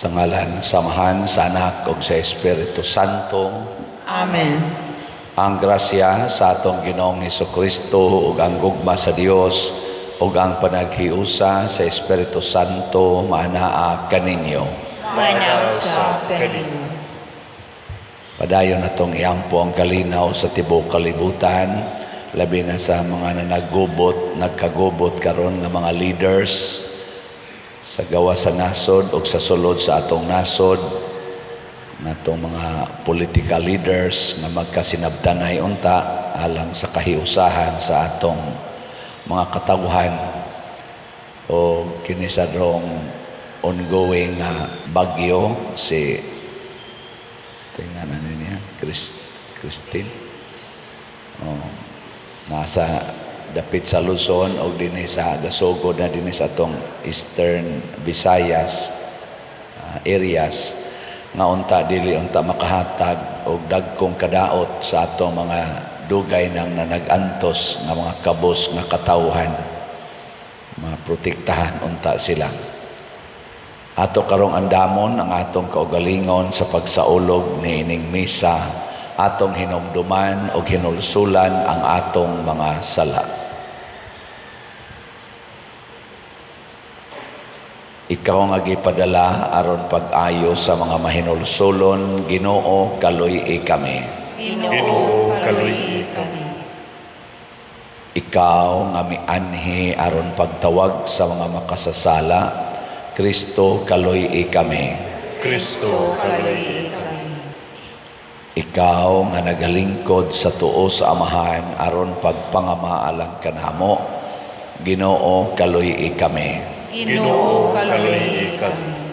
Sa ngalan, samahan, sa Anak, ug sa Espiritu Santo. Amen. Ang grasya sa atong Ginoong Hesukristo ug ang gugma sa Dios ug ang panaghiusa sa Espiritu Santo maanaa kaninyo. Manaw sa kanino. Padayon natong iampo ang kalinaw sa tibuok kalibutan, labi na sa mga nagkagubot karon nga mga leaders sa gawa sa nasod o sa sulod sa atong nasod, natong mga political leaders nga magkasinabtanay unta alang sa kahiusahan sa atong mga katawhan o kini sa drong ongoing bagyo si tingnan niya Christine nasa dapit sa Luzon o dinhi sa gasugod na dinhi sa atong Eastern Visayas areas nga unta dili unta makahatag og dagkong kadaot sa atong mga dugay nang nanag-antos nga mga kabos nga katawhan, maprotektahan unta sila. Ato karong andamon ang atong kaugalingon sa pagsaulog ni ining misa, atong hinumduman o hinulsulan ang atong mga sala. Ikaw nga gipadala aron pag-ayo sa mga mahinulsulon, Ginoo, kaluy-i kami. Ginoo, kaluy-i kami. Ikaw nga mianhi aron pagtawag sa mga makasasala, Kristo, kaluy-i kami. Kristo, kaluy-i kami. Ikaw nga nagalingkod sa tuo sa Amahan aron pagpangamaalang kanamo, Ginoo, kaluy-i kami. Ginoo, kaluy-i kami.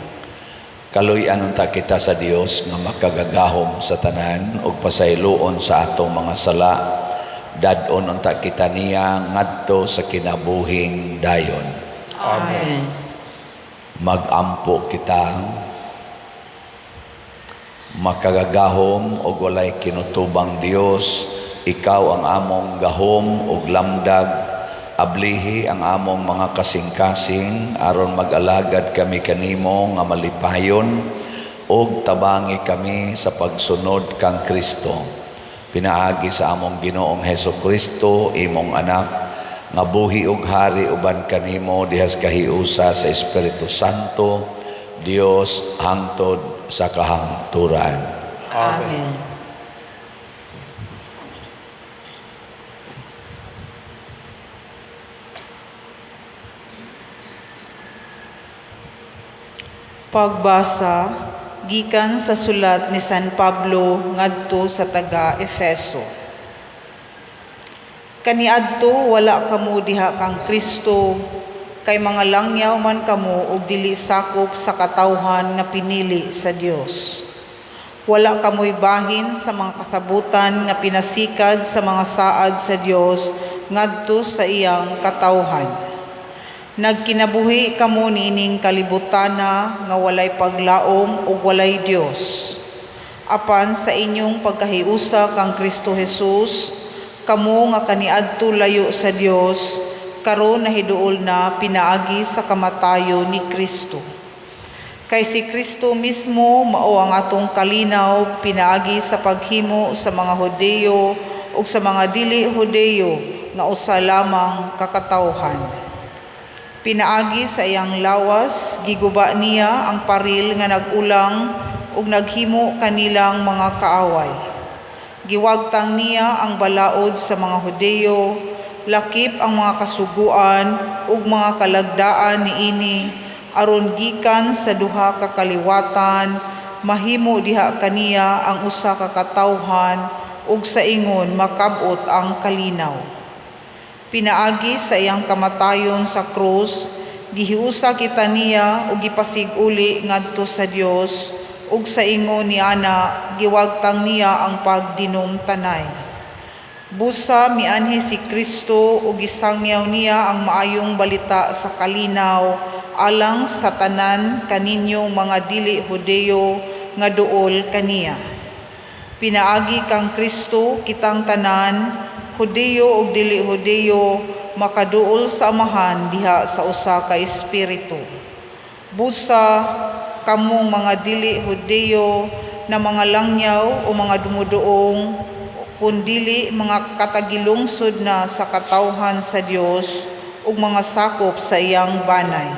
Kaluy-an unta kita sa Dios nga makagagahom sa tanan ug pasayloon sa atong mga sala. Dadon unta kita niya ngadto sa kinabuhing dayon. Amen. Magampo kita, makagagahom ug walay kinutubang Dios. Ikaw ang among gahom ug lamdag. Ablihi ang among mga kasing-kasing aron mag-alagad kami kanimo nga malipayon ug tabangi kami sa pagsunod kang Kristo. Pinaagi sa among Ginoong Hesukristo, imong anak, nga buhi ug hari uban kanimo dihas kahiusa sa Espiritu Santo, Dios hangtod sa kahangturan. Amen. Pagbasa gikan sa sulat ni San Pablo ngadto sa taga-Efeso. Kaniadto wala kamo diha kang Kristo, kay mga langyaw man kamo ug dili sakop sa katawhan nga pinili sa Dios. Wala kamoy bahin sa mga kasabutan nga pinasikad sa mga saad sa Dios ngadto sa iyang katawhan. Nagkinabuhi kamo niining kalibutana nga walay paglaom ug walay Dios. Apan sa inyong pagkahiusa kang Kristo Jesus, kamo nga kaniadto layo sa Dios, karon nahiduol na pinaagi sa kamatayo ni Kristo. Kay si Kristo mismo mao ang atong kalinaw pinaagi sa paghimo sa mga Hudiyo ug sa mga dili Hudiyo nga usa lamang kakatawhan. Pinaagi sa iyang lawas, giguba niya ang paril nga nag-ulang ug naghimo kanilang mga kaaway. Giwagtang niya ang balaod sa mga Hudiyo, lakip ang mga kasuguan ug mga kalagdaan niini, aron gikan sa duha ka kaliwatan, mahimo diha kaniya ang usa ka katawhan ug sa ingon makab-ot ang kalinaw. Pinaagi sa iyang kamatayon sa krus, gihiusa kita niya ug gipasig-uli ngadto sa Dios ug sa ingon ni ana giwagtang niya ang pagdinumtanay. Busa mianhi si Kristo ug gisangyaw niya ang maayong balita sa kalinaw alang sa tanan kaninyong mga dili Hudiyo nga duol kaniya. Pinaagi kang Kristo kitang tanan, Hudiyo ug dili Hudiyo, makaduol sa Amahan diha sa usa ka espiritu. Busa kamong mga dili Hudeo na mga langyaw o mga dumuduong, kundili mga katagilungsod na sa katawhan sa Dios ug mga sakop sa iyang banay.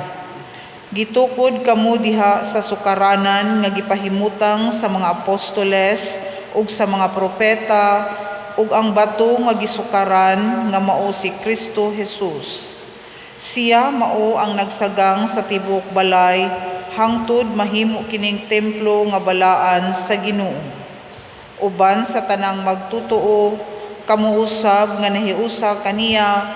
Gitukod kamo diha sa sukaranan nga gipahimutang sa mga apostoles ug sa mga propeta ug ang bato nga gisukaran nga mao si Kristo Jesus. Siya mao ang nagsagang sa tibok balay hangtod mahimo kining templo nga balaan sa Ginoo. Uban sa tanang magtutuo, kamo usab nga nahiusa kaniya,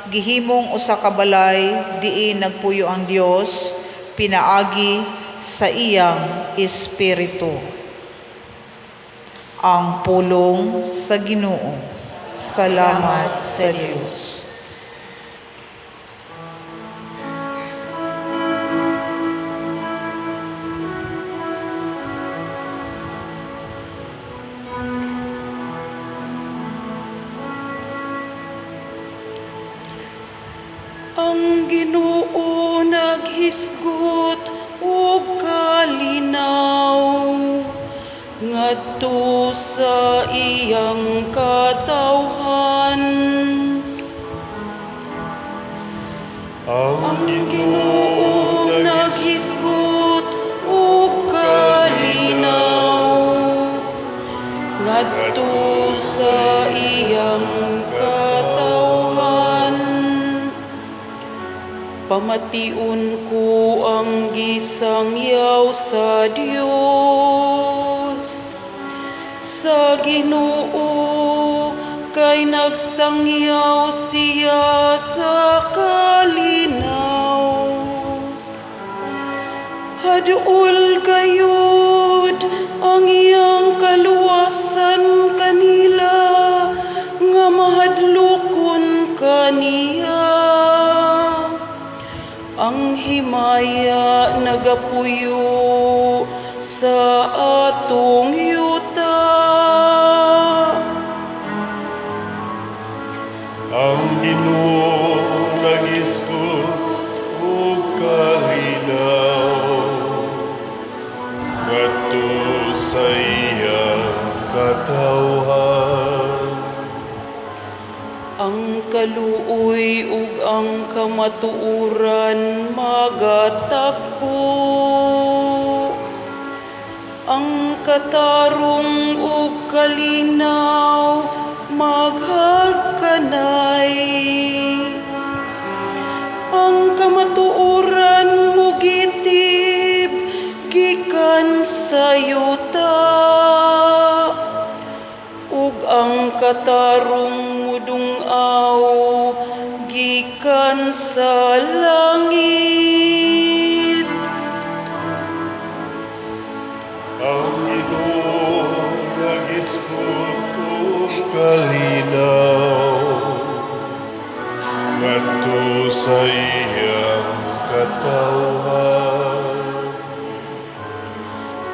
gihimong usa ka balay diin nagpuyo ang Dios, pinaagi sa iyang espiritu. Ang pulong sa Ginoo. Salamat sa Dios. Ang Ginoo naghisgot og kalinaw ngadto sa iyang katawhan. Ang Ginoo naghisgot og kalinaw ngadto sa iyang katawhan. Pamation ko ang gisangyaw sa Dios, sa Ginoo kay nagsangyaw siya sa kalinaw. Hadul gayud ang iyang kaluwasan kanila nga mahadlokon kaniya. Ang himaya nagapuyo sa atong yuta. Ang Ginoo naghisgot og kalinaw ngadto sa iyang katawhan. Ang kaluoy ug ang kamatuoran magatagpo. Ang katarong ug kalinaw maghagkanay. Ang kamatuoran mugitib gikan sa yuta. Ug ang katarong mudung-aw gikan sa langit. Ang Ginoo naghisgot og kalinaw ngadto sa iyang katawhan.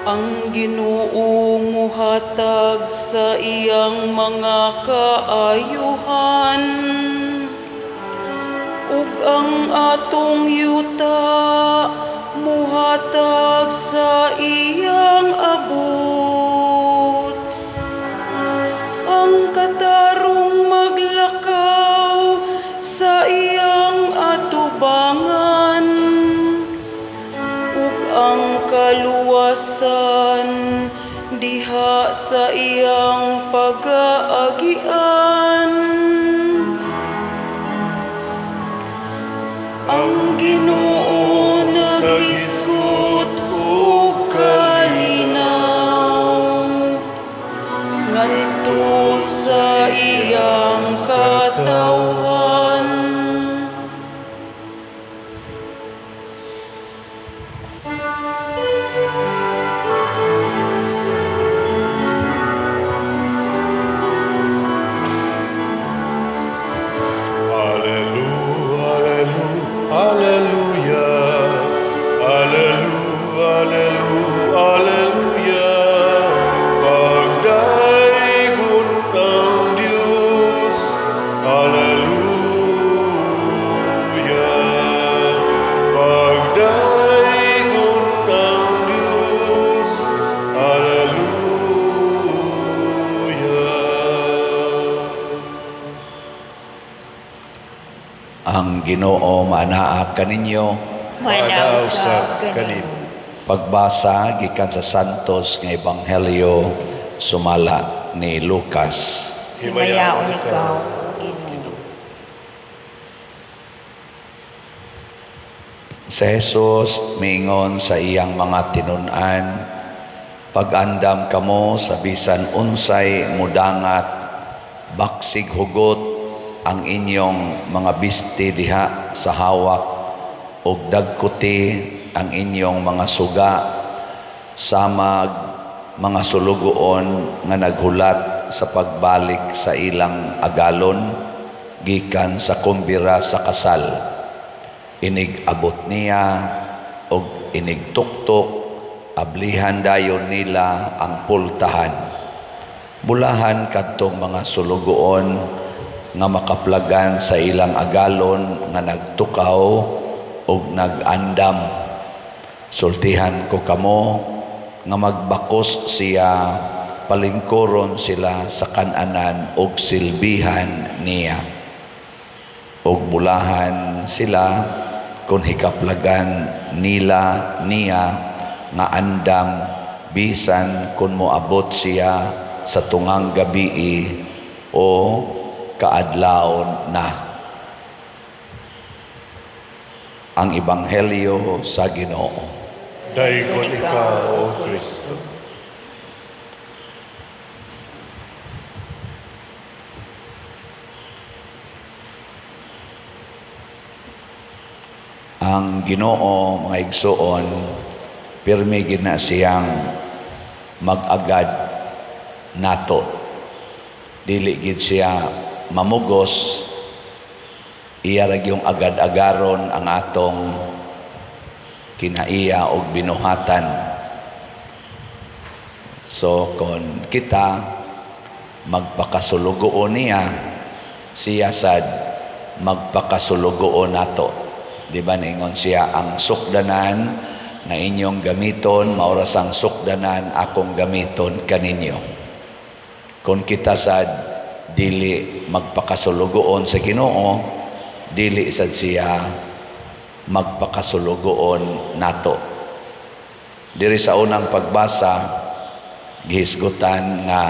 Ang Ginoo muhatag sa iyang mga kaayuhan ug ang atong yuta muhatag sa iyang abot. Ang katarong maglakaw sa iyang atubangan ug ang kaluwasan diha sa iyang pag-aagian. Ang Ginoo naghisgot og kalinaw ngadto sa iyang katawhan. Hallelujah, hallelujah, hallelujah. Ang Ginoo maanaa kaninyo. Manaw sa sa kanin. kanin. Pagbasa gikan sa Santos nga Ebanghelyo sumala ni Lucas. Himayaon ikaw, Ginoo. Si Jesus miingon sa iyang mga tinun-an, pag-andam kamo sa bisan unsay mudangat, baksig hugot ang inyong mga bisti diha sa hawak, ug dagkuti ang inyong mga suga, samag mga sulugoon nga naghulat sa pagbalik sa ilang agalon, gikan sa kumbira sa kasal. Inig abot niya og inig tuktok, ablihan dayon nila ang pultahan. Bulahan kadtong mga sulugoon nga makaplagan sa ilang agalon nga nagtukaw og nagandam. Sultihan ko kamo nga magbakos siya, palingkoron sila sa kananan og silbihan niya. Og bulahan sila kung hikaplagan nila niya nga andam, bisan kung moabot siya sa tungang gabii o kaadlawon na. Ang Ebanghelyo sa Ginoo. Daikon ikaw, O Kristo. Ang Ginoo, mga igsoon, pirmi gid na siyang mag-agad nato. Dili gid siya mamugos, iya ra yung agad-agaron ang atong kinaiya og binuhatan. So kon kita magpakasulugoon niya, siya sad magpakasulugoon nato. Di ba ningon siya, ang sukdanan na inyong gamiton, maoras ang sukdanan akong gamiton kaninyo. Kung kita sad dili magpakasulugoon sa Ginoo, dili sad siya magpakasulugoon nato. Diri sa unang pagbasa, gihisgutan nga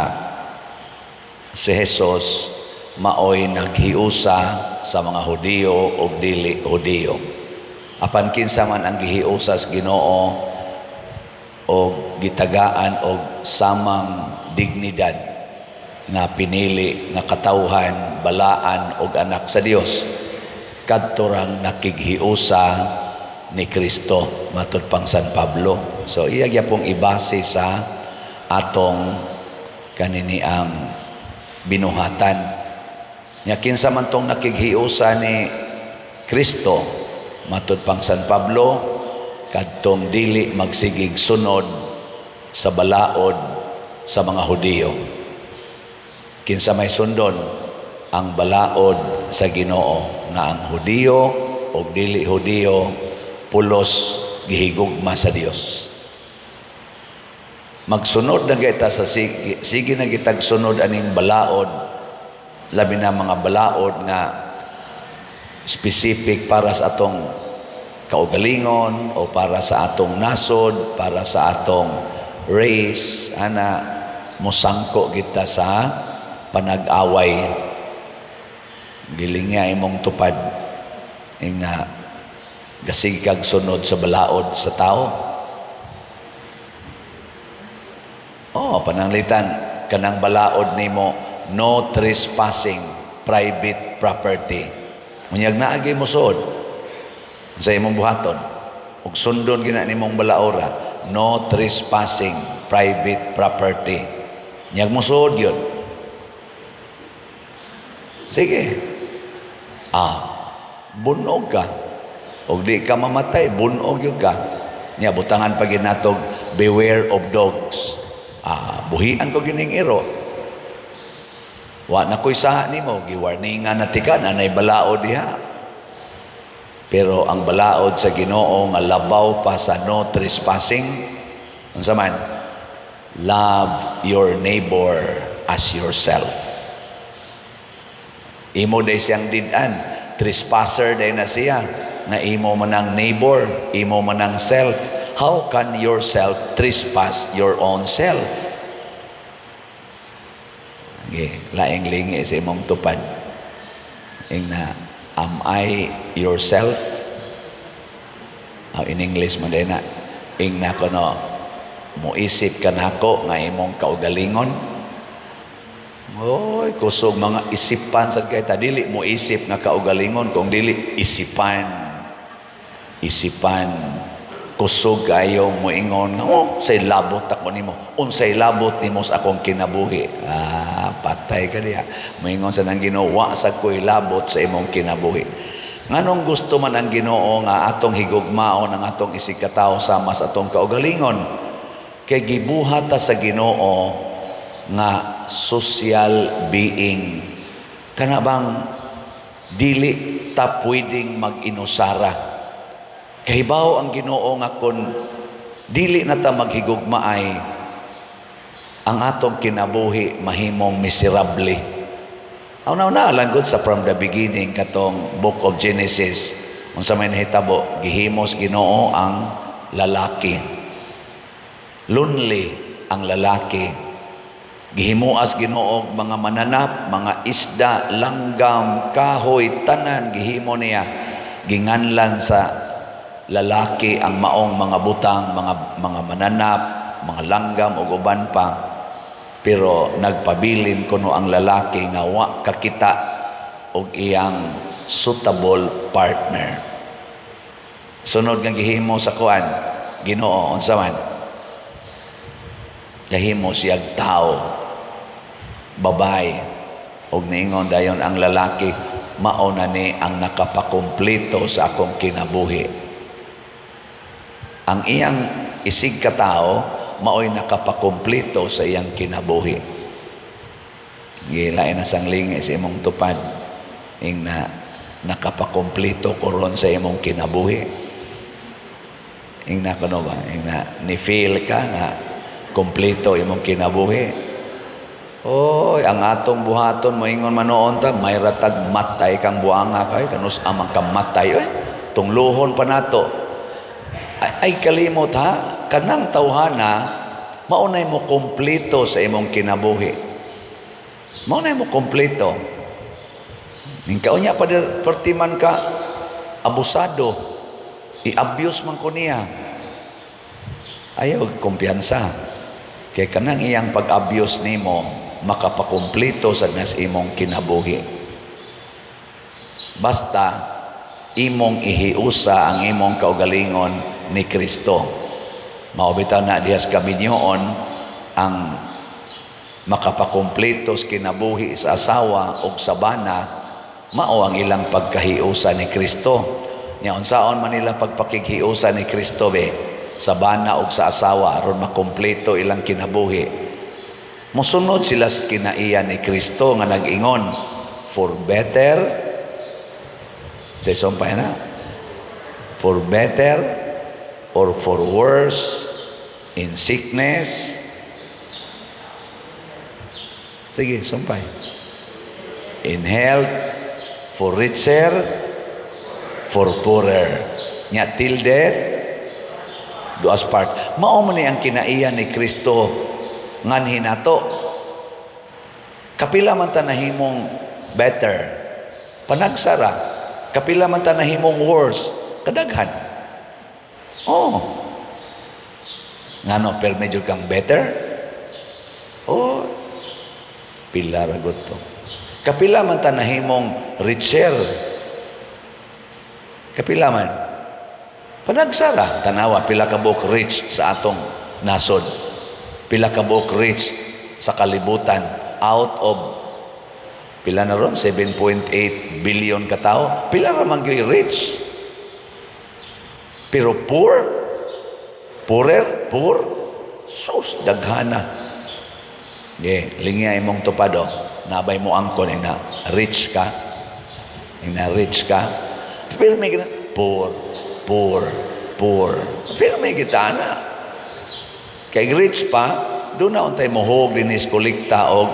si Jesus maoy naghiusa sa mga Hudiyo o dili Hudiyo. Apan kinsa man ang gihiusa sa Ginoo o gitagaan og samang dignidad nga pinili nga katawhan, balaan og anak sa Dios, kadto rang nakighiusa ni Kristo matud pang San Pablo. So iya gyapong ibase sa atong kanini ang binuhatan. Nya kinsa man tong nakighiusa ni Kristo matud pang San Pablo, kadtong dili magsigig sunod sa balaod sa mga Hudiyo. Kinsa may sundon ang balaod sa Ginoo, nga ang Hudiyo o dili Hudiyo pulos gihigugma sa Dios. Magsunod na kita sa sige na kitag sunod aning balaod, labi na mga balaod nga specific para sa atong kaugalingon o para sa atong nasod, para sa atong race, ana musangko kita sa panag-away. Giling nga imong tupad na gasig kag sunod sa balaod sa tao. Pananglitan kanang balaod nimo, no trespassing private property. Unyag naagay mo suod sa imong buhaton ug sundon gina nimong balaora, no trespassing private property. Unyag mo suod yun. Sige. Bunog ka. O di ka mamatay, bunog yun ka. Nya butangan pa ginatog, beware of dogs. Buhian ko gining iro. Wa na ko'y saha ni mo, giwarningan na tika, nanay balaod diha. Pero ang balaod sa Ginoo nga labaw pa sa no trespassing, unsa man, love your neighbor as yourself. Imo day siyang didan, trespasser day na siya, nga imo man ang neighbor, imo man ang self. How can yourself trespass your own self? Okay, laing lingi sa imong tupad. Na, am I yourself? In English man din na, na ko no, muisip ka na ako nga imong kaugalingon. Oy, kusog mga isipan sad kay ta, dili mo isip nga kaugalingon, kung dili isipan. Kusog kayo mo ingon nga, say labot ako nimo. Unsay labot nimo sa akong kinabuhi? Patay ka diha. Moingon sa nang Ginoo, wa sa ko'y labot sa imong kinabuhi. Nganong gusto man ang Ginoo nga atong higugmaon ang atong isikataw sama sa atong kaugalingon? Kay gibuhat ta sa Ginoo nga social being. Kana bang dili ta pwedeng mag-inusara. Kahibaw ang Ginoo nga kun dili na ta maghigugmaay, ang atong kinabuhi mahimong miserable. Una lang gud sa from the beginning katong book of Genesis, unsa may nahitabo, gihimos Ginoo ang lalaki. Lonely ang lalaki. Gihimuas Ginoo mga mananap, mga isda, langgam, kahoy, tanan gihimo niya. Ginganlan sa lalaki ang maong mga butang, mga mananap, mga langgam ug uban pa. Pero nagpabilin kuno ang lalaki nga wa kakita og iyang suitable partner. Sunod nga gihimo sa kuan, Ginoo unsa man? Gahimo siyag tao, babae, og niingon dayon ang lalaki, mao na ni ang nakapakumpleto sa akong kinabuhi. Ang iyang isig ka tao mao'y nakapakumpleto sa iyang kinabuhi. Gilain na sang lingi sa imong tupad, ing na nakapakumpleto ko ron sa imong kinabuhi. Ing na kuno ba? Ing na ni-feel ka nga kumpleto imong kinabuhi. Oy, ang atong buhaton moingon manoon ta, may ratag matay kang buanga kay kanus amang kamatay. Oy, tungluhon pa nato. Ay kalimot ha, kanang tawhana maunay mo kumpleto sa imong kinabuhi. Maunay mo kumpleto. Ning kaunya pa pertiman ka abusado, i-abuse man ko niya. Ayaw kumpiyansa. Kay kanang iyang pag-abuse nimo makapakumpleto sa nas imong kinabuhi. Basta imong ihiusa ang imong kaugalingon ni Kristo. Maubitaw na dihas kabinyoon ang makapakumpleto sa kinabuhi sa asawa o sa bana, mao ang ilang pagkahiusa ni Kristo. Nya unsaon man nila pagpakighiusa ni Kristo sa bana o sa asawa aron makumpleto ilang kinabuhi. Mosunod sila sa kinaiya ni Kristo nga nag-ingon, for better, sa isumpay na, for better or for worse, in sickness. Sige, sumpay. In health, for richer, for poorer. Nya till death, do us part. Mao man ni ang kinaiya ni Kristo nganhi nato. Kapila man ta nahimong better, panagsara. Kapila man ta nahimong worse, kadaghan. Oh. Ngano per medyo kang better? Oh. Pila ra gud to. Kapila man ta nahimong richer. Kapila man panagsara, tanawa, pila ka buok rich sa atong nasod. Pila ka buok rich sa kalibutan. Out of, pila na ron? 7.8 billion katao. Pila ramang yung rich. Pero poor, sus, daghana. Lingya imong tupado. Nabay mo angkon, na rich ka. Pero may poor. Pero may gitana. Kay rich pa, doon na untay mohog din is kolekta og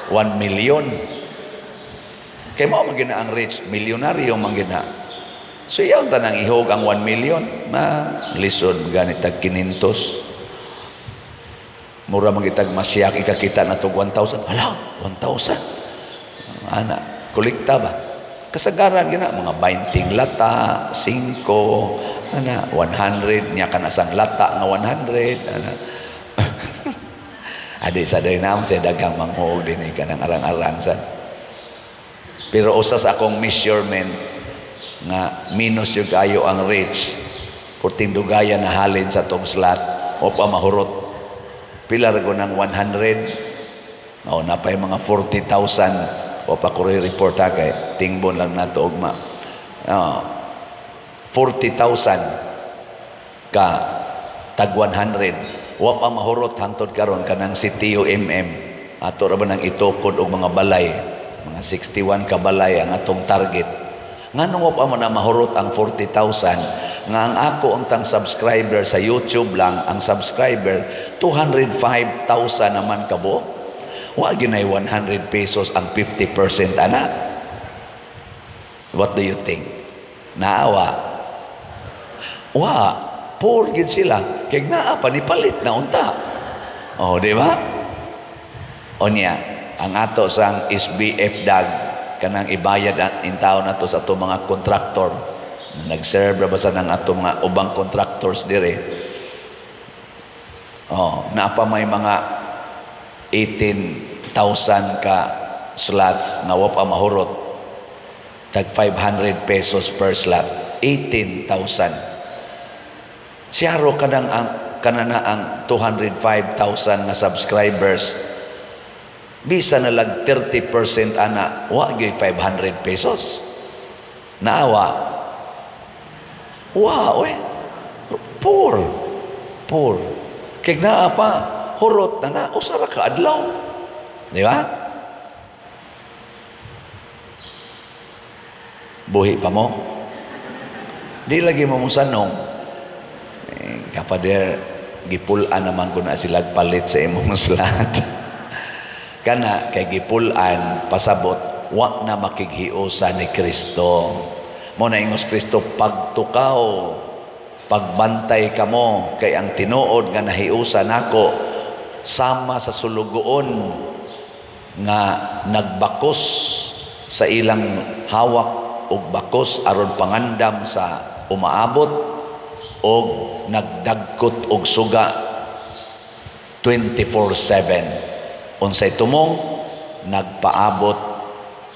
1 million. Kay mao man gina ang rich, milyonaryo man gina. So iyaw tanang ihog ang 1 million na lisod ganit tag 500. Mura magitag masyak ikakita na tog 1,000. Hala, 1,000. Ana, kolekta ba? Kasagaran gina mga 20 lata, 5, ana 100 nya kana sang lata nga 100, ana. Adi sa day nam sa dagang manghog dinhi kanang arang-arang sa. Pero usa sa akong measurement nga minus yung kayo ang rich, puting dugayan na halin sa tong slot o pa mahurot. Pila ra ng 100, o napay mga 40,000 o pa ko report kay tingbon lang nato ugma. 40,000 ka tag 100 wa pa mahurot hantod karon kanang CTO ato ra ba nang itukod og mga balay, mga 61 ka balay ang atong target. Nganong wa pa man na mahurot ang 40,000 nga ang ako ang tang subscriber sa YouTube lang, ang subscriber 205,000 naman kabo. Wa ginay 100 pesos ang 50% ana. What do you think? Naawa? Wa, poor gid sila. Kay naa pa ni palit na unta. Oh, di ba? Onya, ang ato sang SBF dag kanang ibayad in taon nato sa ato mga kontraktor na nag-serve ra basa ng ato mga ubang contractors dire. Oh, naa pa may mga 18,000 ka slots nga wa pa mahurot. Tag 500 pesos per slot. 18,000. Siyaro kanang kanana ang 205,000 nga subscribers. Bisa na lang 30% ana wa gyud 500 pesos. Naawa. Wow, poor. Kaya naa pa, hurot na usara ka adlaw. Di ba? Buhi pa mo. Di lagi mo musanong. Kapader, gipulan naman ko na sila palit sa imong slot. Kana, kay gipulan, pasabot, wa na makighiusa ni Kristo. Mo na ingos Kristo, pagtukaw, pagbantay ka mo, kay ang tinuod nga nahiusa nako, sama sa sulugoon nga nagbakos sa ilang hawak og bakos aron pangandam sa umaabot og nagdagkot og suga 24/7. Unsay tumong nagpaabot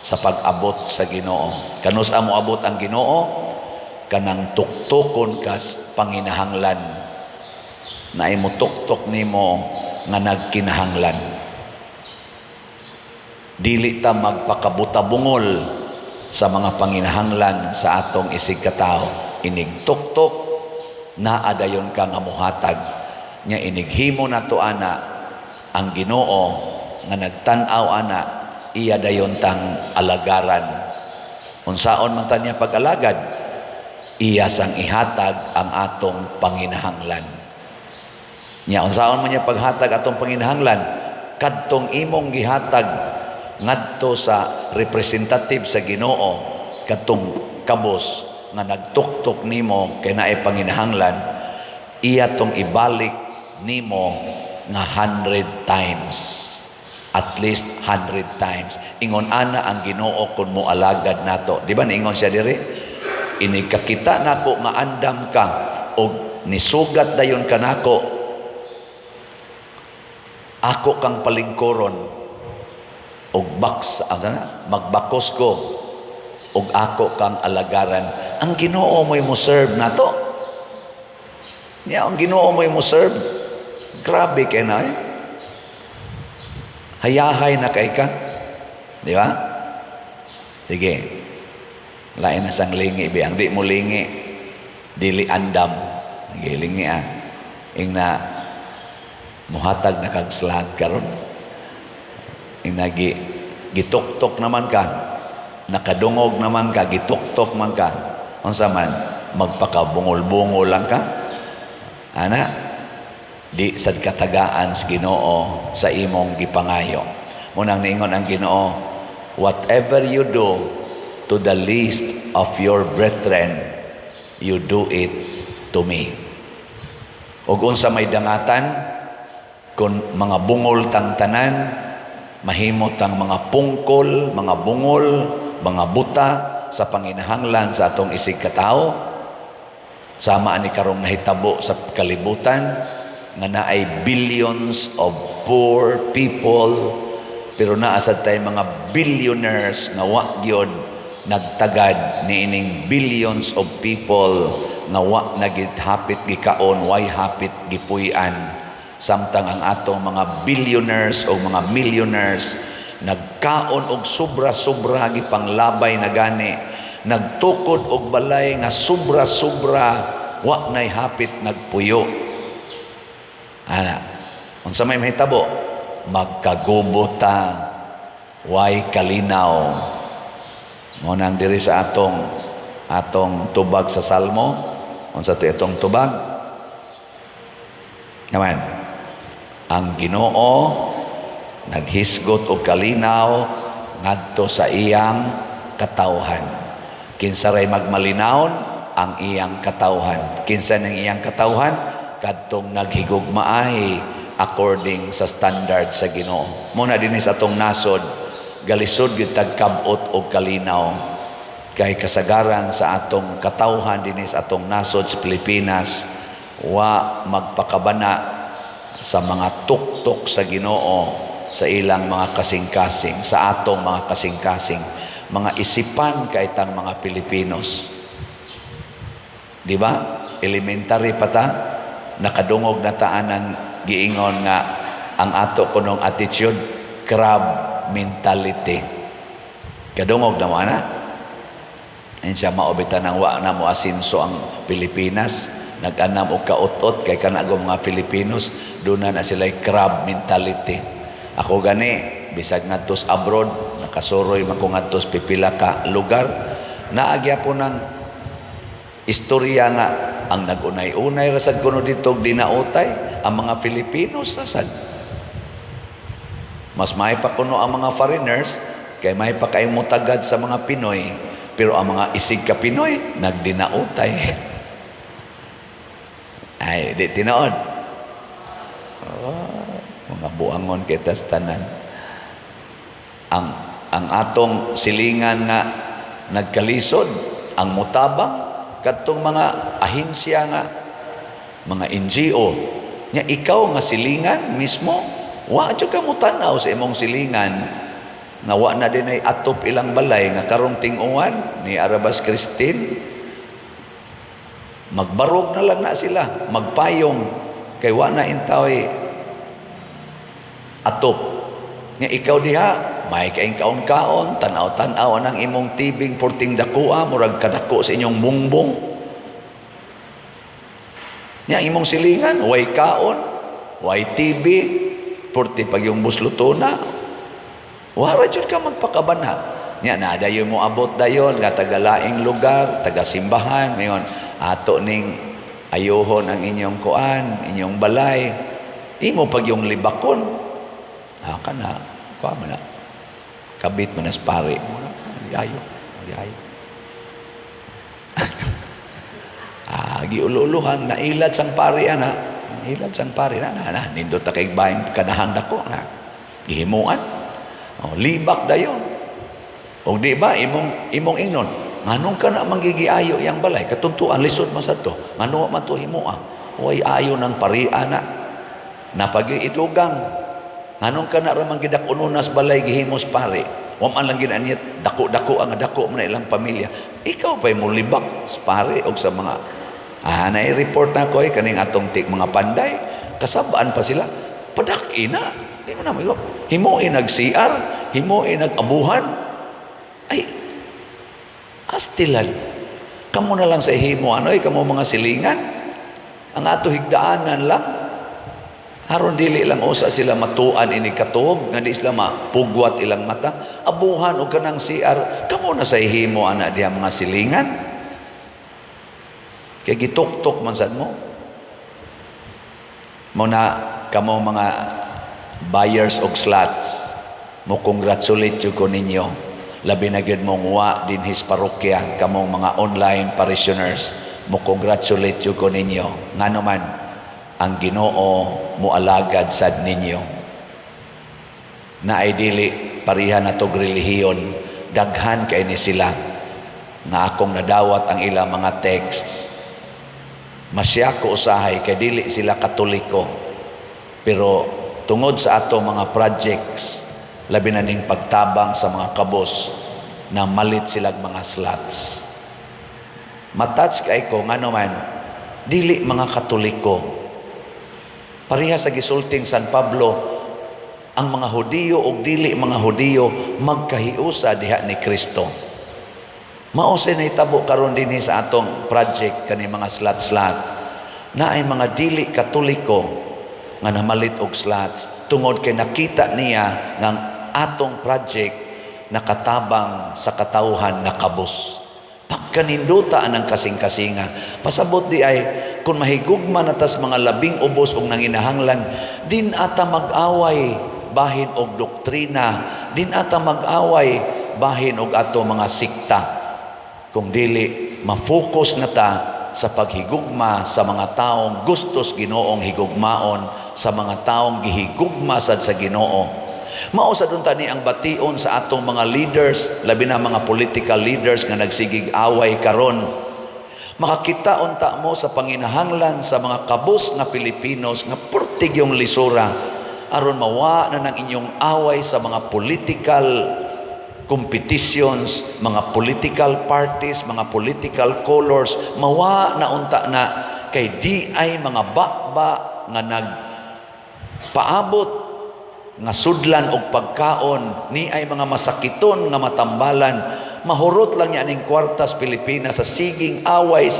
sa pag-abot sa Ginoo. Kanus amo abot ang Ginoo kanang tuktukon kas panginahanglan. Na imo tuktok nimo nga nagkinahanglan. Dili ta magpakabuta-bungol sa mga panginahanglan sa atong isig katao. Inig tuktok na adayon ka nga muhatag nya inighimo nato ana ang Ginoo nga nagtan-aw ana iya dayon tang alagaran. Unsaon man tanya pag-alagad? Iya sang ihatag ang atong panginahanglan. Nya unsaon man niya paghatag atong panginahanglan? Kadtong imong gihatag ngadto sa representative sa Ginoo, kadtong kabos nga nagtuktok nimo kay naay panginahanglan, iya tong ibalik nimo nga 100 times. At least 100 times. Ingon ana ang Ginoo kun mo alagad nato. Di ba niingon siya diri? Inikakita nako nga andam ka og nisugat dayon kanako. Ako kang palingkoron og magbakos ko og ako kang alagaran. Ang Ginoo mo'y mo serve nato. Niya ang Ginoo mo'y mo serve. Grabe kay na eh. Hayahay na kay ka. Di ba? Sige. Lain na sang lingi. Ang di mo lingi. Dili andam. Nagilingi Ing na muhatag na kag slot karon. Ing na gituktok naman ka. Nakadungog naman ka. Gituktok man ka. Unsa man magpakabungol-bungol lang ka. Ana? Di sad katagaan sa Ginoo sa imong gipangayo. Munang niingon ang Ginoo, whatever you do to the least of your brethren, you do it to me. Ug unsa may dangatan, kung mga bungol tang tanan, mahimot ang mga pungkol, mga bungol, mga buta sa panginahanglan sa atong isig katao. Sama ani karong nahitabo sa kalibutan nga naay billions of poor people, pero naa sad tay mga billionaires nga wa gyud nagtagad niining billions of people nga wa nagihapit gikaon, way hapit gipuy-an. Samtang ang atong mga billionaires o mga millionaires nagkaon og sobra-sobra gipanglabay na gani, nagtukod og balay nga sobra-sobra, wa nay hapit nagpuyo. Ana, unsa may mahitabo? Magkagubot ta, way kalinaw. Mo nang diri sa atong tubag sa Salmo, unsa to itong tubag? Naman, ang Ginoo naghisgot og kalinaw ngadto sa iyang katawhan. Kinsa ray magmalinawon ang iyang katawhan. Kinsa ng iyang katawhan? Kadtong naghigugmaay according sa standard sa Ginoo. Muna dinhi sa atong nasod, galisod gyud tagkabot og kalinaw. Kay kasagaran sa atong katawhan dinhi sa atong nasod sa Pilipinas, wa magpakabana sa mga tuktok sa Ginoo sa ilang mga kasing-kasing, sa atong mga kasing-kasing, mga isipan kaitang mga Pilipinos. Di ba? Elementary pa ta, nakadungog na taan ang giingon nga ang ato kunong attitude, crab mentality. Kadungog na mo na. Yan siya maobitan ng wa na mo asinso ang Pilipinas. Nag-anam o kaot-ot kay kanagong mga Filipinos, doon na sila'y crab mentality. Ako gani, bisag ngadtos abroad, nakasuroy man ko ngadtos pipila ka lugar, naagya po ng istorya nga ang nagunay-unay rasad kuno dito dinautay ang mga Filipinos rasad. Mas may pa kuno ang mga foreigners kay may pa kay mutagad sa mga Pinoy, pero ang mga isig ka Pinoy nagdinautay. Ay, di tinood. Mga buangon kita sa tanan. Ang atong silingan nga nagkalisod, ang mutabang, katong mga ahinsya nga, mga NGO, nya ikaw nga silingan mismo, wa jud ka mo tanaw sa imong silingan, nga wa na din ay atop ilang balay, nga karong ting-uwan ni Arabas Christine, magbarog na lang na sila, magpayong, kay wa na intaw atop. Nga ikaw diha, may kaing kaon-kaon, tanaw-tanaw ang imong tibing porting dakua, murag kadako sa inyong bungbong. Nga imong silingan, way kaon, way TV, porti pag yung buslutona. Wala jud ka magpakabana. Nga na dayon mo abot dayon, nga tagalaing lugar, taga-simbahan, mayon, ato ning ayohon ang inyong kuan, inyong balay. Imo pag yung libakon, kana, kuha mo na. Kabit mo na sa pari. Ayayo. Giululuhan, nailad sang pari, Nailad sang pari, nindot na kay bayang kanahan dako, gihimuan. Libak dayon. O di ba, imong ingnon, nganong ka na manggigiayo yang balay, katuntuan, lisod man sa to, nganong man to himua, huway ayo ng parian na, napag-iitugang, nganong ka na ramang gidakununas balay, gihimos pari, waman lang ginanyat, dako-dako ang dako mo na ilang pamilya, ikaw pa'y mo libak sa pari o sa mga, nai-report na ko kaning atong mga panday, kasabaan pa sila, padaki na, di mo na mo, himuin nag-CR, himuin nag-abuhan, ay, astilan. Kamu na lang sa himo, kamo mga silingan. Ang ato higdaanan lang. Haron dili lang usa sila matuan ini katuog, nga di sila mapugwat ilang mata. Abuhan o kanang CR, kamu na sa himo, diya mga silingan. Kaya gituktok man sad mo. Muna kamo mga buyers og slots, mo congratulate jud ko ninyo. Labi na gyud mong wa din his parokya kamong mga online parishioners, mo congratulate jud ko ninyo. Ngano man ang Ginoo mo alagad sad ninyo. Na ay dili parihan natog relihiyon, daghan kay ni sila nga akong nadawat ang ilang mga texts. Masya ko usahay kay dili sila Katoliko, pero tungod sa ato mga projects, labi na ning pagtabang sa mga kabos na malit silang mga slots. Matouch kay ko nga naman, dili mga Katoliko. Pareha sa gisulting San Pablo, ang mga Hudiyo o dili mga Hudiyo magkahiusa diha ni Kristo. Mausay na itabo karon din sa atong project kani mga slot na ay mga dili Katoliko nga namalit og slots tungod kay nakita niya nga atong project nakatabang sa katawhan nga kabos. Pagkaninduta ang kasing-kasinga. Pasabot di ay kung mahigugma na tas mga labing ubos og nanginahanglan, din ata mag-away bahin og doktrina, din ata mag-away bahin og ato mga sikta. Kung dili ma-focus na ta sa paghigugma sa mga taong gustos Ginoong higugmaon, sa mga taong gihigugma sad sa Ginoo. Mao sa dun tani ang bation sa atong mga leaders, labi na mga political leaders nga nagsigig away karon. Makakita unta mo sa panginahanglan sa mga kabus nga Pilipinos nga purtig yung lisura aron mawa na ng inyong away sa mga political competitions, mga political parties, mga political colors, mawa na unta na kay di ay mga bakba nga nagpaabot nga sudlan og pagkaon, ni ay mga masakiton nga matambalan, mahurot lang niya ning kwartas Pilipinas sa siging away,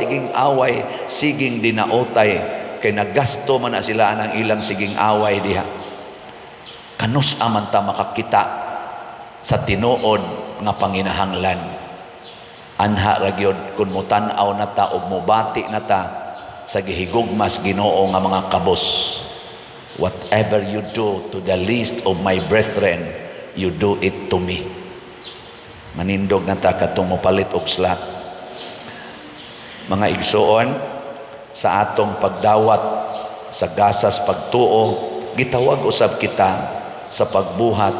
siging dinaotay, kay nagasto man na sila ng ilang siging away diha. Kanus aman ta makakita sa tinuod nga panginahanglan. Anha ra gyud kun mutan-aw na ta og mubati na ta sa gihigugmas Ginoo nga mga kabos. Whatever you do to the least of my brethren, you do it to me. Manindog na ta katong mopalit og slot. Mga igsoon, sa atong pagdawat sa gasas pagtuo, gitawag usab kita sa pagbuhat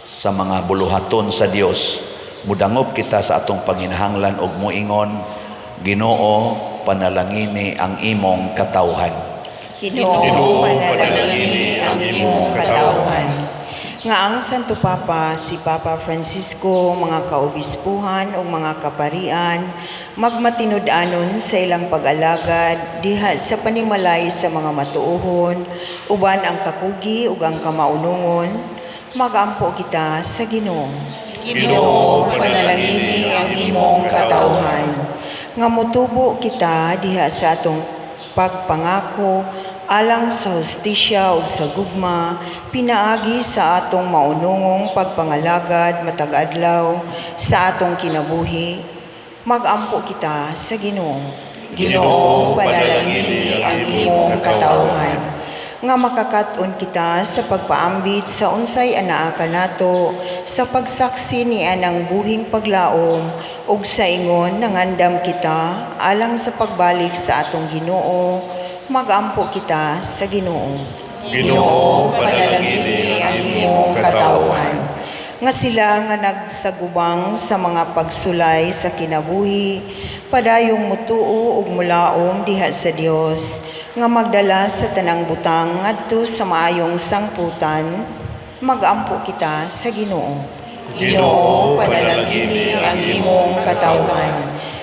sa mga buluhaton sa Dios. Mudangop kita sa atong panginahanglan og moingon, Ginoo, panalangini ang imong katawhan. Ginoo, panalangini ang imong katawhan. Nga ang Santo Papa, si Papa Francisco, mga kaobispuhan o mga kaparian, magmatinud-anon sa ilang pag-alagad, diha sa panimalay sa mga matuohon, uban ang kakugi ug ang kamaunungon, magampo kita sa Ginoo. Ginoo, panalangini ang imong katawhan. Nga motubo kita diha sa atong pagpangako, alang sa hustisya o sa gugma, pinaagi sa atong maunungong pagpangalagad matag-adlaw sa atong kinabuhi, magampo kita sa Ginoo. Ginoo, panalangini ang imong katawhan. Nga makakat-on kita sa pagpaambit sa unsay anaa kanato, sa pagsaksi ni anang buhing paglaom, ug sa ingon nangandam kita alang sa pagbalik sa atong Ginoo, magampo kita sa Ginoo. Ginoo, panalangini ang imong katawhan. Nga sila nga nagsagubang sa mga pagsulay sa kinabuhi, padayong mutuo ug mulaom diha sa Dios, nga magdala sa tanang butang ngadto sa maayong sangputan, magampo kita sa Ginoo. Ginoo, panalangini ang imong katawhan.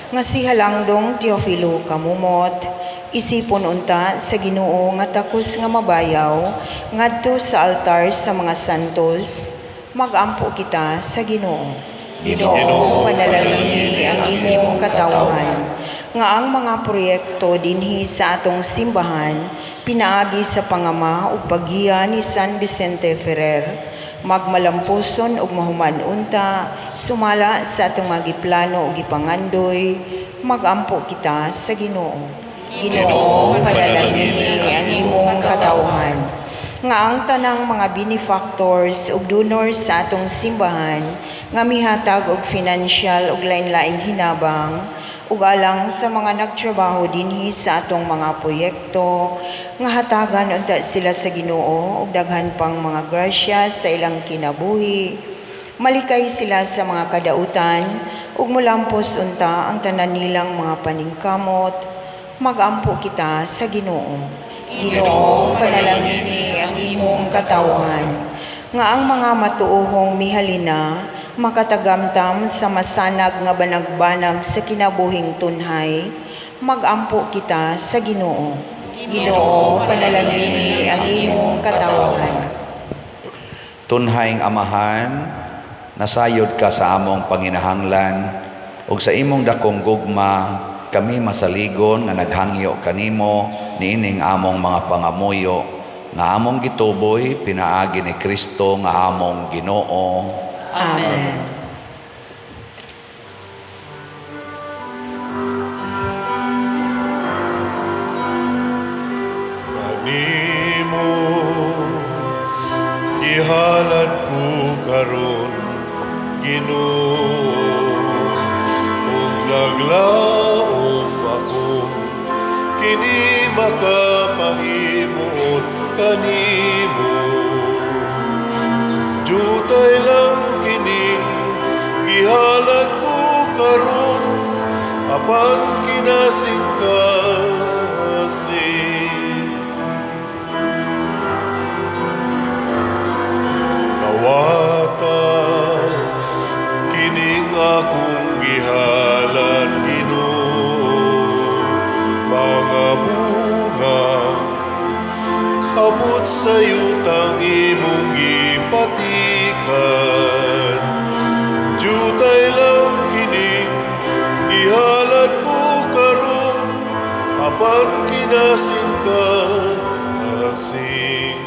Nga si Halangdong Teofilo Kamumot, isipon unta sa Ginoo nga takos nga mabayaw ngadto sa altar sa mga santos, magampo kita sa Ginoo. Ginoo, panalangini ang imong katawhan. Nga ang mga proyekto dinhi sa atong simbahan pinaagi sa pangama ug paggiya ni San Vicente Ferrer, magmalampuson ug mahuman unta sumala sa atong mga giplano ug gipangandoy, magampo kita sa Ginoo. Ginoo, panalangini ang imong katawhan. nga ang tanang mga benefactors ug donors sa atong simbahan nga mihatag og financial ug lain-laing hinabang ug alang sa mga nagtrabaho dinhi sa atong mga proyekto nga hatagan unta sila sa Ginoo ug daghan pang mga grasya sa ilang kinabuhi. Malikay sila sa mga kadautan ug mulampos unta ang tanan nilang mga paningkamot. Magampo kita sa Ginoo. Ginoo, panalangini ang imong katawhan, nga ang mga matuohong mihalina makatagamtam sa masanag nga banag-banag sa kinabuhing tunhay. Magampo kita sa Ginoo. Ginoo, panalangini ang imong katawhan. Tunhayng Amahan, nasayod ka sa among panginahanglan, ug sa imong dakong gugma, kami masaligon nga naghangyo kanimo niining among mga pangamuyo nga among gituboy pinaagi ni Kristo nga among Ginoo. Amen. Kanimo ihalad ko karon, Ginoo, ug naglaom ako kini makapahimot kanimo. Jutay lang kini gihalad ko karon, apan kinasingkasing. Dawatan kining akong gihalad, Ginoo, mga bungang abot sa yutang imong gipatikan. Jutay lang kining gihalad ko karon, apan kinasingkasing.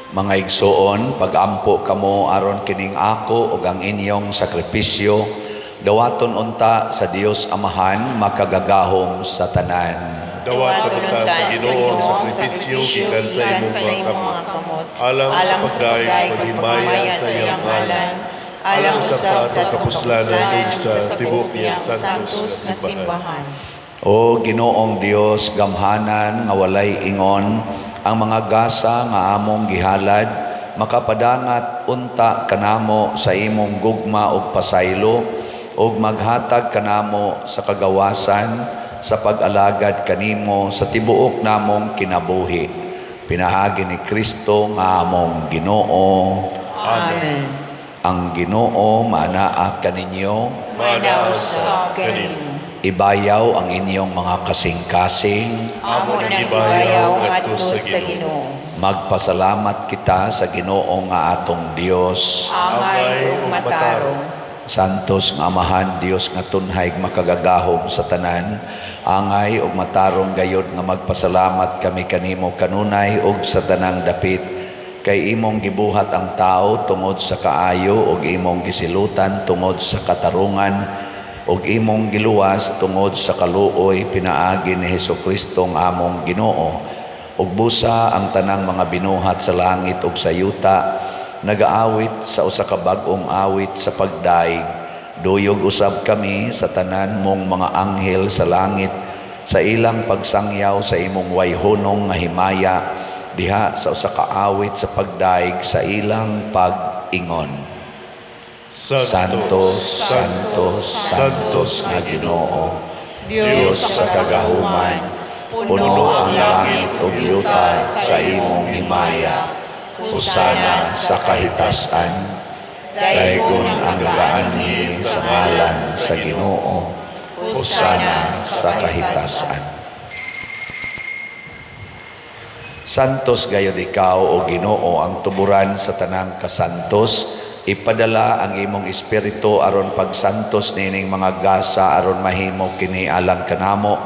Mga igsoon, pagampo kamo aron kining ako ug ang inyong sakripisyo, dawaton unta sa Dios Amahan makagagahom sa tanan. Dawaton unta sa Ginoo ang sakripisyo gikan sa imong mga kamot, alang sa pagdayeg paghimaya sa iyang ngalan, alang sa atong kapuslanan ug sa tibuok niyang santos nga simbahan. O Ginoong Dios gamhanan nga walay ingon, ang mga gasa nga among gihalad makapadangat unta kanamo sa imong gugma ug pasaylo ug maghatag kanamo sa kagawasan sa pag-alagad kanimo sa tibuok namong kinabuhi. Pinahagi ni Kristo nga among Ginoo. Amen. Ang Ginoo maanaa kaninyo, Manaos sa kanimo. ibayaw ang inyong mga kasing-kasing. Amo nang ibayaw ngadto sa Ginoo. Magpasalamat kita sa Ginoo nga atong Dios. Angay ug matarong. Santos nga Amahan Dios nga tunhay makagagahom sa tanan, angay ug matarong gayod nga magpasalamat kami kanimo kanunay ug sa tanang dapit, kay imong gibuhat ang tao tungod sa kaayo ug imong gisilutan tungod sa katarungan ug imong giluwas tungod sa kaluoy pinaagi ni Hesukristo nga among Ginoo. Ug busa ang tanang mga binuhat sa langit ug sa yuta nagaawit sa usa ka bag-ong awit sa pagdaig. Duyog usab kami sa tanan mong mga anghel sa langit sa ilang pagsangyaw sa imong wayhonong nga himaya diha sa usa ka awit sa pagdaig sa ilang pag-ingon. Santos, Santos, Santos nga Ginoo, Dios sa kagahuman, puno ang langit ug yuta sa imong himaya. Hosana sa kahitasan, daygon ang gaanhi sa ngalan sa Ginoo. Hosana sa kahitasan. Santos gayud ikaw o Ginoo ang tuburan sa tanang kasantos. Ipadala ang imong espiritu aron pagsantos nining mga gasa aron mahimo kini alang kanamo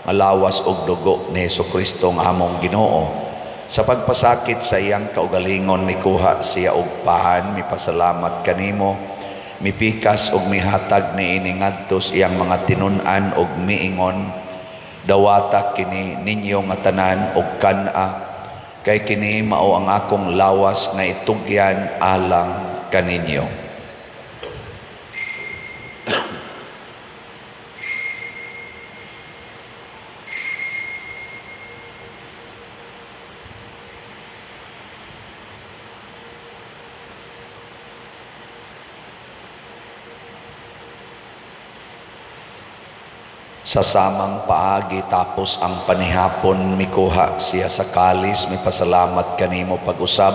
malawas og dugo ni Hesukristo nga among Ginoo. Sa pagpasakit sa iyang kaugalingon mikuha siya og pahan, mipasalamat kanimo, mipikas og mihatag niini ngadto sa iyang mga tinun-an og miingon, Dawata kini ninyo nga tanan og kana, kay kini mao ang akong lawas nga itugyan alang kaninyo. Sa samang paagi tapos ang panihapon mikuha siya sa kalis, may pasalamat kanimo pag-usab,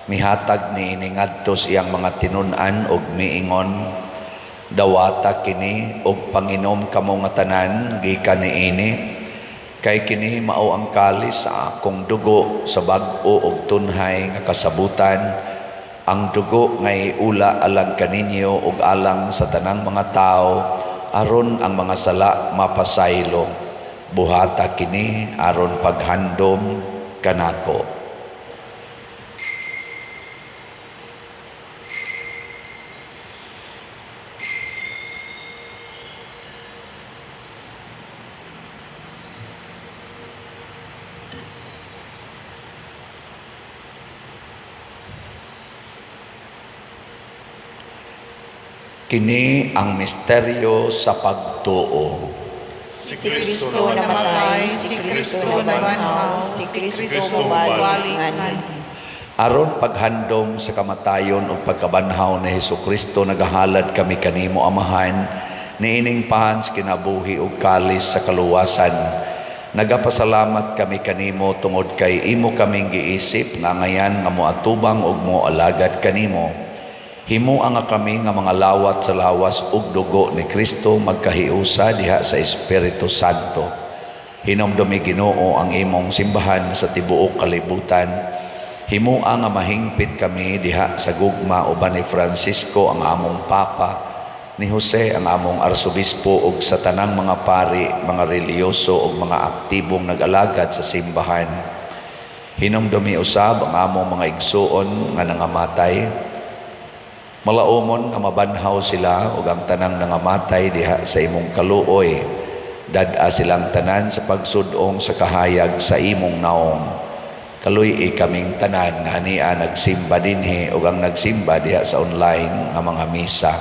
mihatag ni iningadto iyang mga tinunan og miingon, dawata kini og panginom kamo nga tanan gikan niini, kay kini mao ang kalis sa akong dugo sa bag-o og tunhay nga kasabutan, ang dugo nga iula alang kaninyo ug alang sa tanang mga tao, aron ang mga sala mapasaylo. Buhata kini aron paghandom kanako. Kini ang misteryo sa pagtuo. Si Kristo namatay, si Kristo nabanhaw, si Kristo mabalik nganin. Aron paghandom sa kamatayon o pagkabanhaw ni Hesukristo, nagahalad kami kanimo amahan, niining pahans kinabuhi o kalis sa kaluwasan. Nagapasalamat kami kanimo tungod kay imo kaming giisip nga ngayan nga moatubang og moalagad kanimo. Himuang nga kami nga mga lawat sa lawas ug dugo ni Kristo magkahiusa diha sa Espiritu Santo. Hinumdumi Ginoo ang imong simbahan sa tibuok kalibutan. Himuang nga mahingpit kami diha sa gugma uban ni Francisco ang among Papa, ni Jose ang among Arsobispo ug sa tanang mga pari, mga reliyoso ug mga aktibong nag-alagad sa simbahan. Hinumdumi usab ang among mga igsuon nga nangamatay. Malaumon nga mabanhaw sila ug ang tanang nangamatay diha sa imong kaluoy. Dad-a silang tanan sa pagsudong sa kahayag sa imong naong. Kaluy kaming tanan nga ania nagsimba dinhi ug ang nagsimba diha sa online nga mga misa.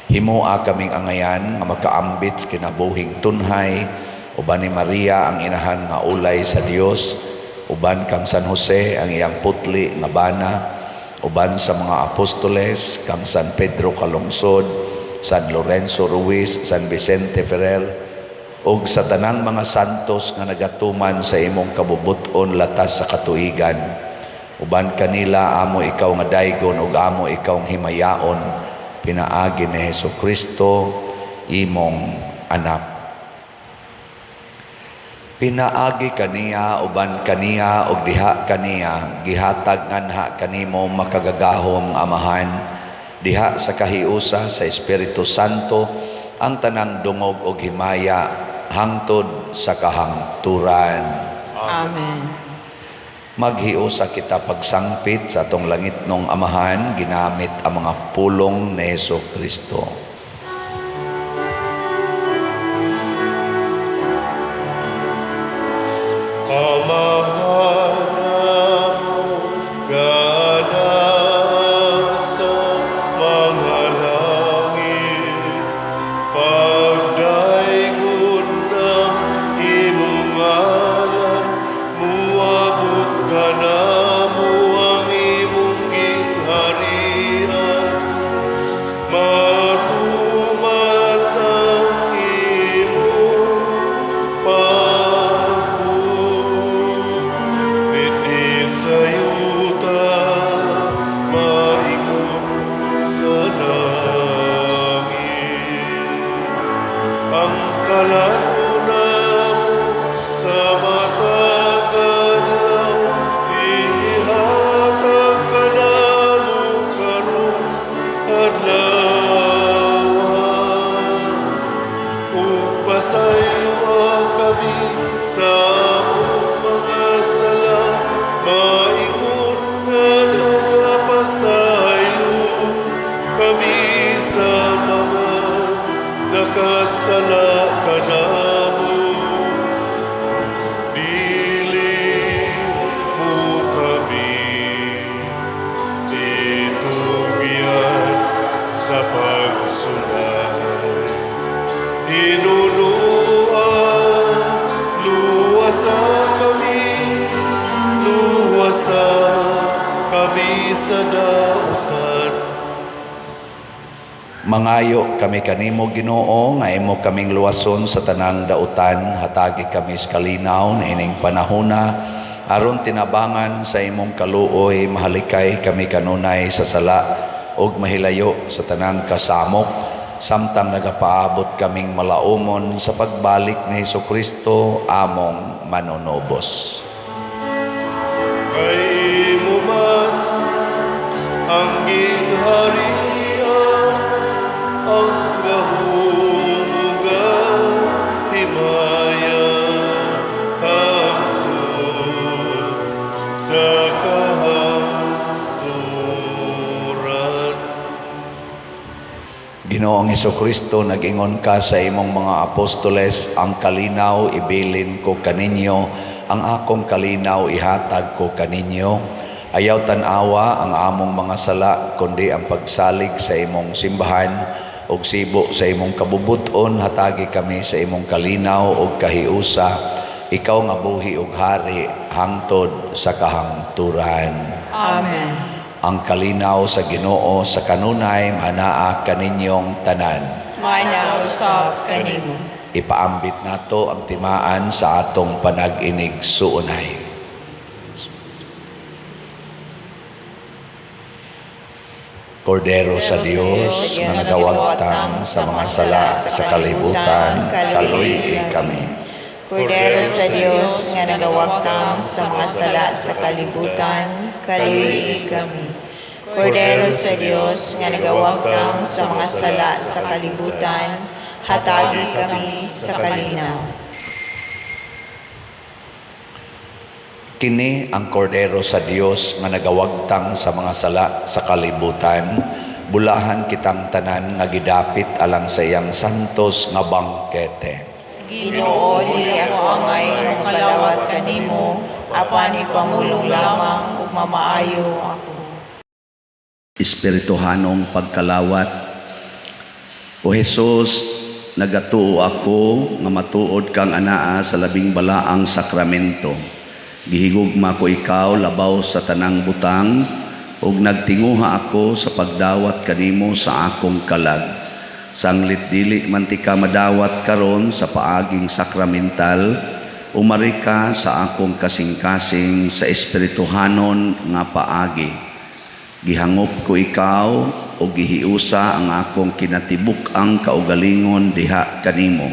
Himoa kaming angayan nga makaambit kinabuhing tunhay, uban ni Maria ang inahan nga ulay sa Dios, uban kang San Jose ang iyang putli nga bana, uban sa mga apostoles kang San Pedro Calungsod, San Lorenzo Ruiz, San Vicente Ferrer, ug sa tanang mga santos nga nagatuman sa imong kabubuton latas sa katuigan. Uban kanila amo ikaw nga daygon ug amo ikaw nga himayaon, pinaagi ni Hesukristo imong anak. Pinaagi kaniya uban kaniya ug diha kaniya gihatag nganha kanimo makagagahom amahan diha sa kahiusa sa Espiritu Santo ang tanang dungog ug himaya hangtod sa kahangturan. Amen. Maghiusa kita pagsangpit sa atong langitnong amahan ginamit ang mga pulong ni Hesukristo. Nakasala ka na mo. pagsunay. Hinunuan, luwasa kami sa dautan. Mangayo kami kanimo Ginoo nga imo kaming luwason sa tanang dautan, hatagi kami sa kalinaw na ining panahona aron tinabangan sa imong kaluoy, mahalikay kami kanunay sa sala ug mahilayo sa tanang kasamok, samtang nagapaabot kaming malaumon sa pagbalik ni Hesukristo among manunobos. Kay mo man ang gingharian, ang kahulugan, himaya, hangtod sa kahaturan. Ginoong Hesukristo, nag-ingon ka sa imong mga apostoles, ang kalinaw ibilin ko kaninyo, ang akong kalinaw ihatag ko kaninyo. Ayaw tanawa ang among mga sala, kundi ang pagsalig sa imong simbahan, ug sibo sa imong kabubuton, hatagi kami sa imong kalinaw ug kahiusa. Ikaw nga buhi ug hari, hangtod sa kahangturan. Amen. Ang kalinaw sa Ginoo sa kanunay manaa kaninyong tanan. Manausap kanimo. Ipaambit nato ang timaan sa atong panag-inig suunay. Kordero sa Dios nga nagawagtang sa mga sala sa kalibutan, kaluy kami. Kordero sa Dios nga nagawagtang sa mga sala sa kalibutan, kaluy kami. Kordero sa Dios nga nagawagtang sa mga sala sa kalibutan, hatagi kami sa kalinaw. Kini ang kordero sa Dios nga nagawagtang sa mga sala sa kalibutan. Bulahan kitang tanan nga gidapit alang sa iyang santos nga bangkete. Ginoo, dili ako angay nga kalawat kanimo, apan ipamulong lamang ug mamaayo ako. Espirituhanong pagkalawat. O Jesus, nagatuo ako nga matuod kang anaa sa labing balaang sakramento. Gihigugma ko ikaw labaw sa tanang butang, ug nagtinguha ako sa pagdawat kanimo sa akong kalag. Sanglit dili man ti ka madawat karon sa paaging sakramental, umari ka sa akong kasing-kasing sa espirituhanon nga paagi. Gihangop ko ikaw o gihiusa ang akong kinatibuk-ang kaugalingon diha kanimo.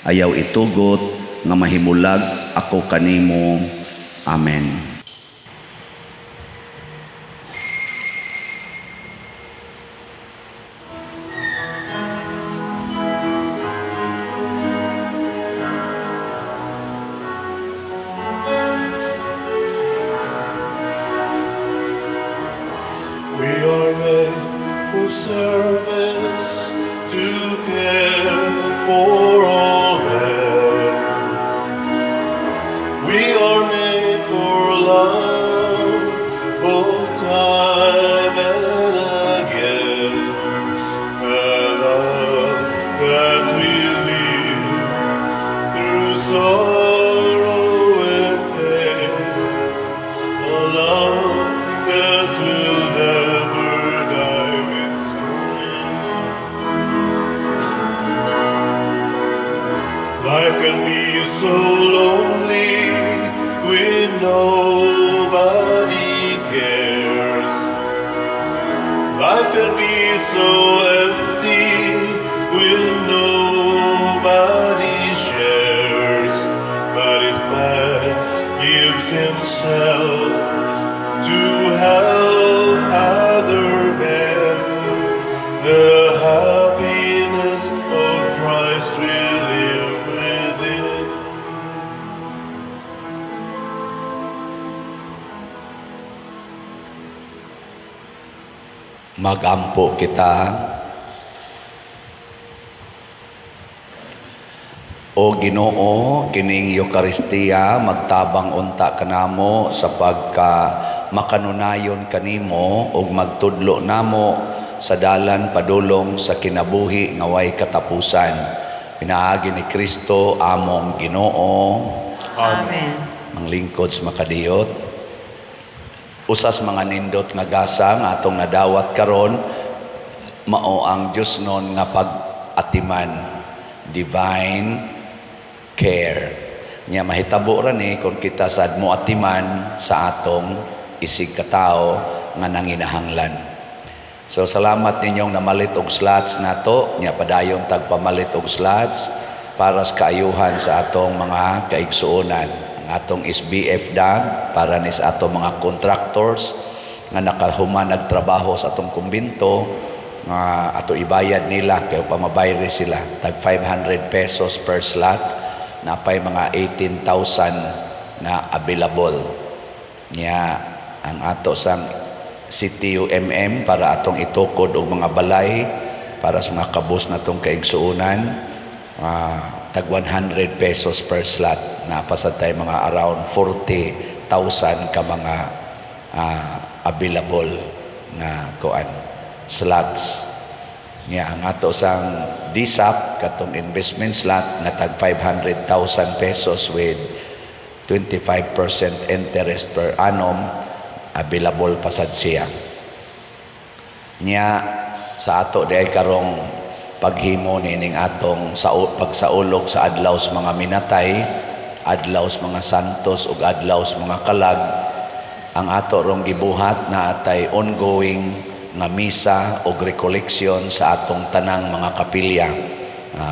Ayaw itugot nga mahimulag ako kanimo. Amen. We are made for service, to care for all men. We are made for love, both time and again. A love that will live through sorrow and pain. A love that will never die with strength. Life can be so lonely when nobody cares. Life can be so empty when nobody shares. But if man gives himself to help other men, the happiness of Christ will live within. Magampo kita. O Ginoo, kining Eucharistia magtabang unta kanamo sa pagka makanunayon kanimo ug magtudlo namo sa dalan padulong sa kinabuhi nga way katapusan. Pinaagi ni Kristo among Ginoo. Amen. Manglingkod sa makadiyot. Usas mga nindot nga gasa nga atong nadawat karon, mao ang Dios nun nga pag-atiman, divine care. Nya mahitabo ra ni kung kita sad mo atiman sa atong isig katao nga nanginahanglan. So salamat ninyong namalit og slots nato, nya padayon tagpamalit og slots para sa kaayuhan sa atong mga kaigsuonan. Ang atong SBF DAG para ni sa atong mga contractors nga nakahuman nagtrabaho sa atong kumbinto nga ato ibayad nila kay pamabayre sila tag 500 pesos per slot, napay mga 18,000 na available. Nya ang ato sang CTUMM para atong itukod og mga balay para sa mga kabus natong kaigsuonan, tag 100 pesos per slot, napasad tayo mga around 40,000 ka mga available na kuan slots. Nga ang ato sang DSAP katong investment slot na tag 500,000 pesos with 25% interest per annum, available pa sad siya. Nya sa ato di ay karong paghimo nining atong pagsaulog sa adlaw sa mga minatay, adlaw sa mga santos ug adlaw sa mga kalag, ang ato rong gibuhat na atay ongoing nga misa o recollection sa atong tanang mga kapilya.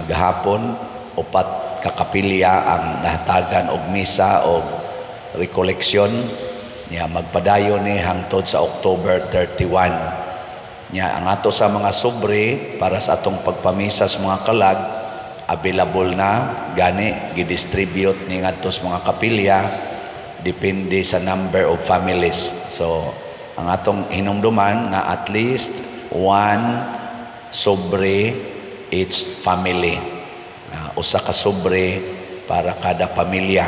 Gahapon, 4 ka kapilya ang nahatagan og misa o recollection. Nya magpadayon ni hangtod sa October 31. Nya ang ato sa mga sobre para sa atong pagpamisa sa mga kalag, available na gani gidistribute ni ngadto sa mga kapilya depende sa number of families. So ang atong hinumduman nga at least 1 sobre each family. Usa ka sobre para kada pamilya.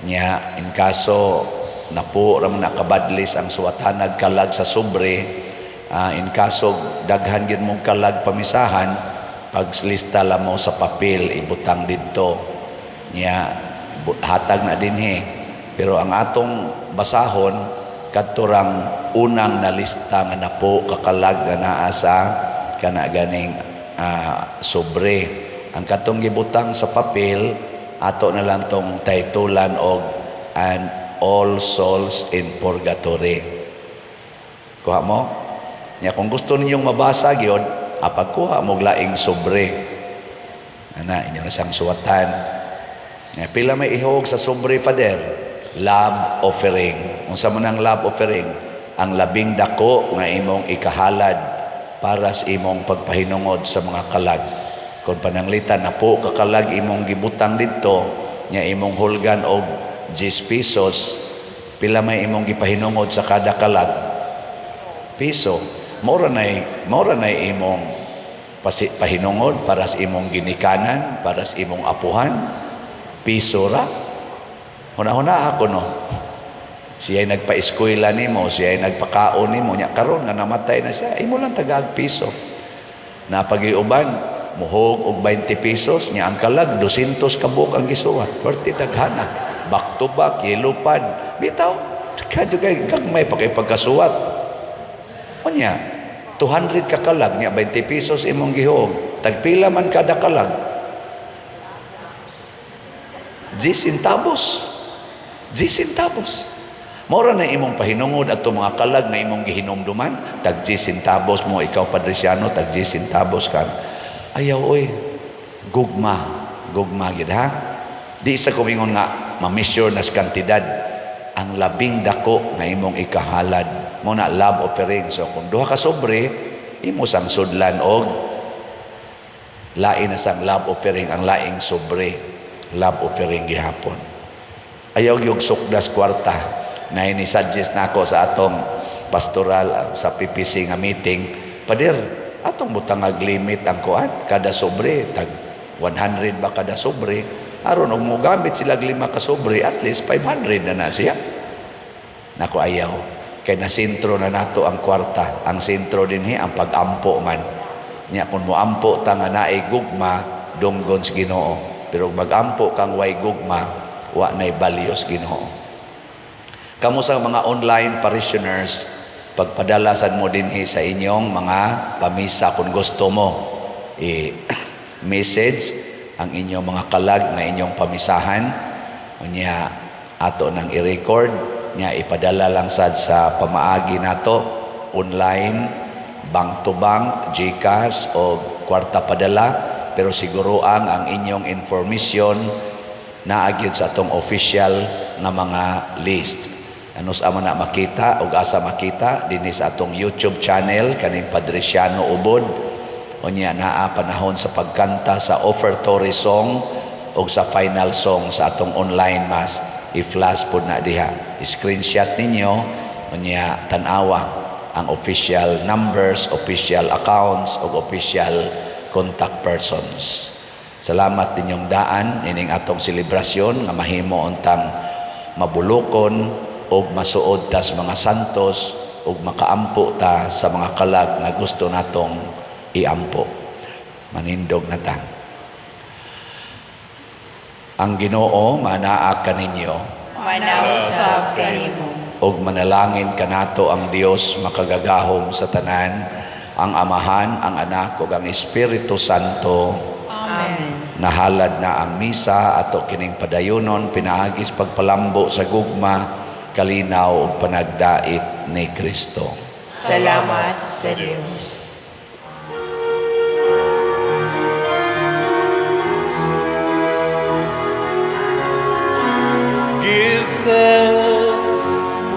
Nya in kaso napo ram nakabadlis ang suwatanag kalag sa sobre, in kaso daghan gyud mong kalag pamisahan, paglista la mo sa papel ibutang didto. Nya hatag na dinhi. Pero ang atong basahon kadturang unang nalista nga napo kakalag nga naa sa kana ganing sobre. Ang katong gibutang sa papel ato na lang tong titulan og and All Souls in Purgatory. Kuha mo? Nya kung gusto ninyong mabasa gyud, pagkuha mo laing sobre. Ana inyo na sang suwatan. Nya pila may ihog sa sobre, Father? Love offering. Unsa man ang love offering? Ang labing dako nga imong ikahalad para sa imong pagpahinungod sa mga kalag. Kung pananglitan na po kakalag imong gibutang didto, nya imong hulgan og 10 pesos, pila may imong gipahinungod sa kada kalag? Piso. Maura na imong pahinungod para sa imong ginikanan, para sa imong apuhan. Piso ra. Huna-huna ako no. Siya'y nagpa-eskwela nimo, siya'y nagpakaon nimo, nya karon nga namatay na siya, imo lang tagag piso. Napagiuban, muhog og 20 pesos, nya ang kalag 200 kabuk ang gisuwat. Perti daghana. Back to back, yelupad. Bitaw, kadyo kay gagmay pa kay pagkasuwat. O niya, 200 ka kalag, niya 20 pesos imong gihog. Tagpila man kada kalag? 10 centavos. 10 centavos. Mora na imong pahinungod ato mga kalag na imong gihinumduman. Tag 10 centavos mo, ikaw Padresiano, tag 10 centavos ka. Ayaw, oy, gugma gid ha. Di sa kumingon nga ma-measure nas kantidad ang labing dako nga imong ikahalad mo na love offering. So kung duha ka sobre, imo sang sudlan og lain na sang love offering, ang laing sobre love offering gihapon. Ayaw gyud sukdas kwarta na ini-suggest nako sa atong pastoral sa PPC nga meeting. Pader, atong butangag limit ang kuan kada sobre tag 100 ba kada sobre. Aron og mogamit sila 5 ka sobre, at least 500 na siya. Nako ayaw. kay nasentro na nato ang kwarta. Ang sentro dinhi ang pag-ampo man. Nya kung moampo ta nga naay gugma, dunggon sa Ginoo. Pero mag-ampo kang way gugma, wa nay balyos Ginoo. Kamo sa mga online parishioners, pagpadalasan mo dinhi sa inyong mga pamisa kung gusto mo i-message ang inyong mga kalag nga inyong pamisahan. Unya ato nang i-record nya ipadala lang sad sa pamaagi nato online, bank to bank, GCash o kwarta padala, pero siguruan ang inyong information na agyud sa atong official nga mga list. Ano sa man na makita ug asa makita dinhi sa atong YouTube channel kaning Padresiano Ubod. Unya naa panahon sa pagkanta sa offertory song ug sa final song sa atong online mass. I-flash po na diha. I-screenshot ninyo, unya tanawa ang official numbers, official accounts, o official contact persons. Salamat ninyong daan, ining atong selebrasyon nga mahimo untang mabulokon o masuod ta sa mga santos o makaampo ta sa mga kalag na gusto natong iampo. Manindog na ta. Ang Ginoo manaa kaninyo Manausab kanimo. og manalangin kanato ang Dios makagagahom sa tanan, ang Amahan, ang Anak ug ang Espiritu Santo. Amen. Nahalad na ang misa ato kining padayonon pinaagis pagpalambo sa gugma, kalinaw ug panagdait ni Kristo. Salamat sa Dios. Give thanks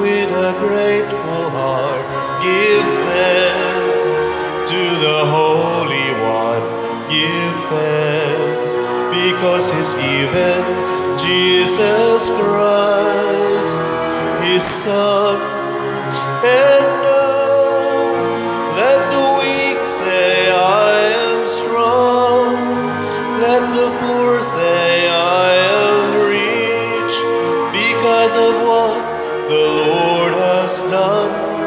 with a grateful heart. Give thanks to the Holy One. Give thanks because He's given Jesus Christ, His Son. And now let the weak say, I am strong. Let the poor say, I am rich, because of what the Lord has done